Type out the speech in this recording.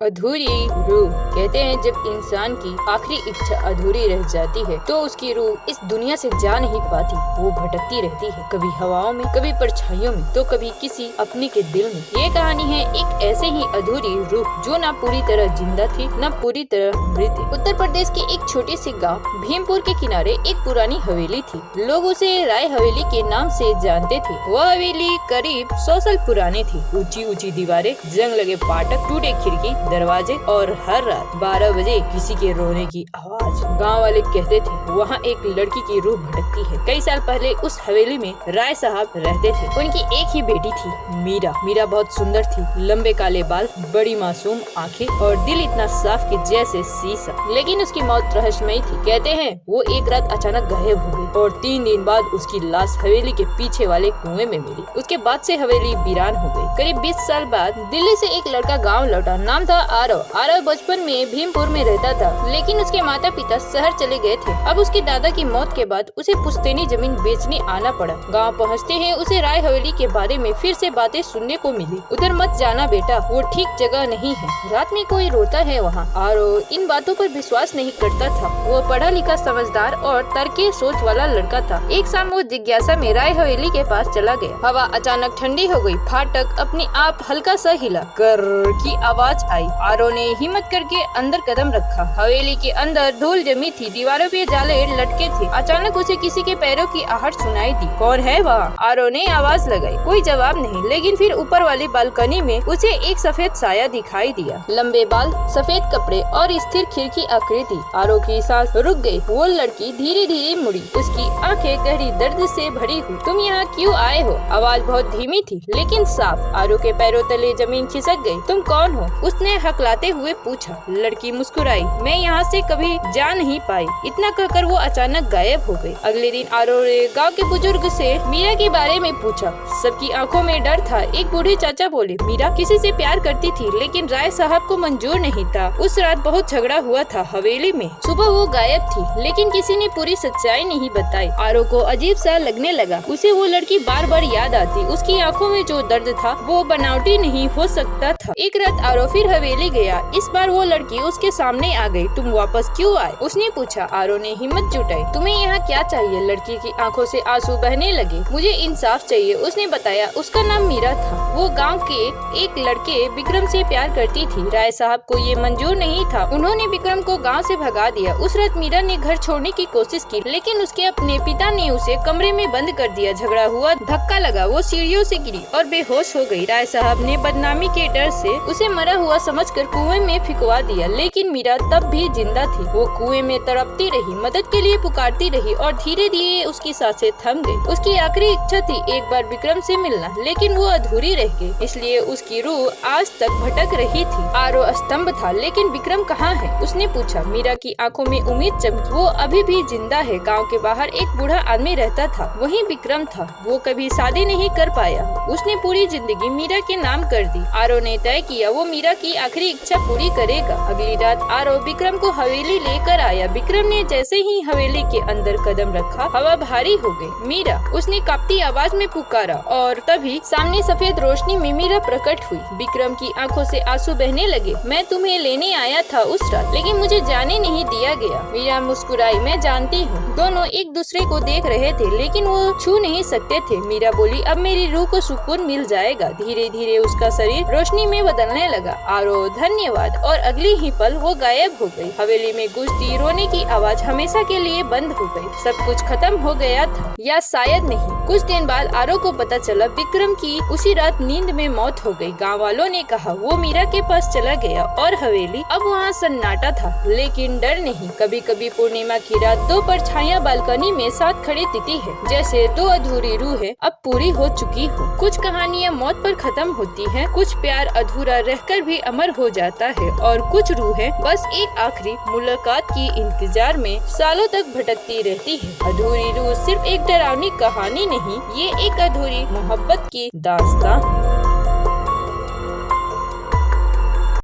अधूरी रूह। कहते हैं जब इंसान की आखिरी इच्छा अधूरी रह जाती है तो उसकी रूह इस दुनिया से जा नहीं पाती। वो भटकती रहती है, कभी हवाओं में, कभी परछाइयों में, तो कभी किसी अपने के दिल में। ये कहानी है एक ऐसे ही अधूरी रूह जो न पूरी तरह जिंदा थी न पूरी तरह मृत। उत्तर प्रदेश के एक छोटे से गांव भीमपुर के किनारे एक पुरानी हवेली थी। लोग उसे राय हवेली के नाम से जानते थे। वह हवेली करीब 100 साल पुरानी थी। ऊंची ऊंची दीवारें, जंग लगे फाटक, टूटे खिड़की दरवाजे और हर रात 12 बजे किसी के रोने की आवाज। गांव वाले कहते थे वहाँ एक लड़की की रूह भटकती है। कई साल पहले उस हवेली में राय साहब रहते थे। उनकी एक ही बेटी थी, मीरा। मीरा बहुत सुंदर थी, लंबे काले बाल, बड़ी मासूम आंखें और दिल इतना साफ कि जैसे शीशा। लेकिन उसकी मौत रहस्यमयी थी। कहते हैं वो एक रात अचानक गायब हो गई और 3 दिन बाद उसकी लाश हवेली के पीछे वाले कुएं में मिली। उसके बाद से हवेली वीरान हो गई। करीब 20 साल बाद दिल्ली से एक लड़का गाँव लौटा। नाम था आरव। आरव बचपन में भीमपुर में रहता था, लेकिन उसके माता पिता शहर चले गए थे। अब उसके दादा की मौत के बाद उसे पुश्तैनी जमीन बेचने आना पड़ा। गांव पहुंचते हैं उसे राय हवेली के बारे में फिर से बातें सुनने को मिली। उधर मत जाना बेटा, वो ठीक जगह नहीं है। रात में कोई रोता है वहाँ। आरव इन बातों पर विश्वास नहीं करता था। वो पढ़ा लिखा, समझदार और तर्के सोच वाला लड़का था। एक शाम वो जिज्ञासा में राय हवेली के पास चला गया। हवा अचानक ठंडी हो गई। फाटक अपने आप हल्का सा हिला। कर की आवाज आई। आरव ने हिम्मत करके अंदर कदम रखा। हवेली के अंदर धूल जमी थी, दीवारों पे जाले लटके थे। अचानक उसे किसी के पैरों की आहट सुनाई दी। कौन है वहाँ? आरव ने आवाज लगाई। कोई जवाब नहीं, लेकिन फिर ऊपर वाली बालकनी में उसे एक सफेद साया दिखाई दिया। लंबे बाल, सफेद कपड़े और स्थिर खिड़की आकृति। आरव की सांस रुक गई। वो लड़की धीरे धीरे मुड़ी, उसकी आंखें गहरी दर्द से भरी हुई। तुम यहाँ क्यों आए हो? आवाज बहुत धीमी थी लेकिन साफ। आरव के पैरों तले जमीन खिसक गई। तुम कौन हो? उसने हकलाते हुए पूछा। लड़की मुस्कुराई। मैं यहाँ से कभी जा नहीं पाई। इतना कहकर वो अचानक गायब हो गई। अगले दिन आरव ने गांव के बुजुर्ग से मीरा के बारे में पूछा। सबकी आंखों में डर था। एक बूढ़े चाचा बोले, मीरा किसी से प्यार करती थी, लेकिन राय साहब को मंजूर नहीं था। उस रात बहुत झगड़ा हुआ था हवेली में। सुबह वो गायब थी, लेकिन किसी ने पूरी सच्चाई नहीं बताई। आरव को अजीब सा लगने लगा। उसे वो लड़की बार बार याद आती। उसकी आंखों में जो दर्द था वो बनावटी नहीं हो सकता था। एक रात आरव फिर हवेली गया। इस बार वो लड़की उसके सामने आ गई। तुम वापस क्यों आए? उसने पूछा। आरव ने हिम्मत जुटाई। तुम्हें यहाँ क्या चाहिए? लड़की की आंखों से आंसू बहने लगे। मुझे इंसाफ चाहिए, उसने बताया। उसका नाम मीरा था। वो गांव के एक लड़के विक्रम से प्यार करती थी। राय साहब को ये मंजूर नहीं था। उन्होंने विक्रम को गांव से भगा दिया। उस रात मीरा ने घर छोड़ने की कोशिश की, लेकिन उसके अपने पिता ने उसे कमरे में बंद कर दिया। झगड़ा हुआ, धक्का लगा, वो सीढ़ियों से गिरी और बेहोश हो गई। राय साहब ने बदनामी के डर से उसे मरा हुआ समझकर कुएं में फिकवा दिया, लेकिन मीरा तब भी जिंदा थी। वो कुएं में तड़पती रही, मदद के लिए पुकारती रही और धीरे धीरे उसकी सांसें थम गई। उसकी आखिरी इच्छा थी एक बार विक्रम से मिलना, लेकिन वो अधूरी रह गई। इसलिए उसकी रूह आज तक भटक रही थी। आरव स्तंभ था। लेकिन विक्रम कहाँ है? उसने पूछा। मीरा की आंखों में उम्मीद चमकी। वो अभी भी जिंदा है। गाँव के बाहर एक बूढ़ा आदमी रहता था, वही विक्रम था। वो कभी शादी नहीं कर पाया। उसने पूरी जिंदगी मीरा के नाम कर दी। आरव ने तय किया वो मीरा की आखिरी इच्छा पूरी करेगा। अगली रात आरव विक्रम को हवेली लेकर आया। विक्रम ने जैसे ही हवेली के अंदर कदम रखा, हवा भारी हो गई। मीरा, उसने कांपती आवाज में पुकारा और तभी सामने सफेद रोशनी में मीरा प्रकट हुई। विक्रम की आंखों से आंसू बहने लगे। मैं तुम्हें लेने आया था उस रात, लेकिन मुझे जाने नहीं दिया गया। मीरा मुस्कुराई। मैं जानती हूँ। दोनों एक दूसरे को देख रहे थे, लेकिन वो छू नहीं सकते थे। मीरा बोली, अब मेरी रूह को सुकून मिल जाएगा। धीरे धीरे उसका शरीर रोशनी में बदलने लगा। आरव धन्यवाद। और अगली ही पल वो गायब हो गई। हवेली में गूंजती रोने की आवाज हमेशा के लिए बंद हो गई। सब कुछ खत्म हो गया था, या शायद नहीं। कुछ दिन बाद आरव को पता चला विक्रम की उसी रात नींद में मौत हो गई। गाँव वालों ने कहा वो मीरा के पास चला गया और हवेली अब वहाँ सन्नाटा था, लेकिन डर नहीं। कभी कभी पूर्णिमा की रात दो परछाइयां बालकनी में साथ खड़ी दिखती है, जैसे दो अधूरी रूहें अब पूरी हो चुकी हो। कुछ कहानियाँ मौत पर खत्म होती हैं, कुछ प्यार अधूरा रहकर भी अमर हो जाता है और कुछ रूहें बस एक आखिरी मुलाकात की इंतजार में सालों तक भटकती रहती है। अधूरी रूह सिर्फ एक डरावनी कहानी नहीं, ये एक अधूरी मोहब्बत की दास्तां है।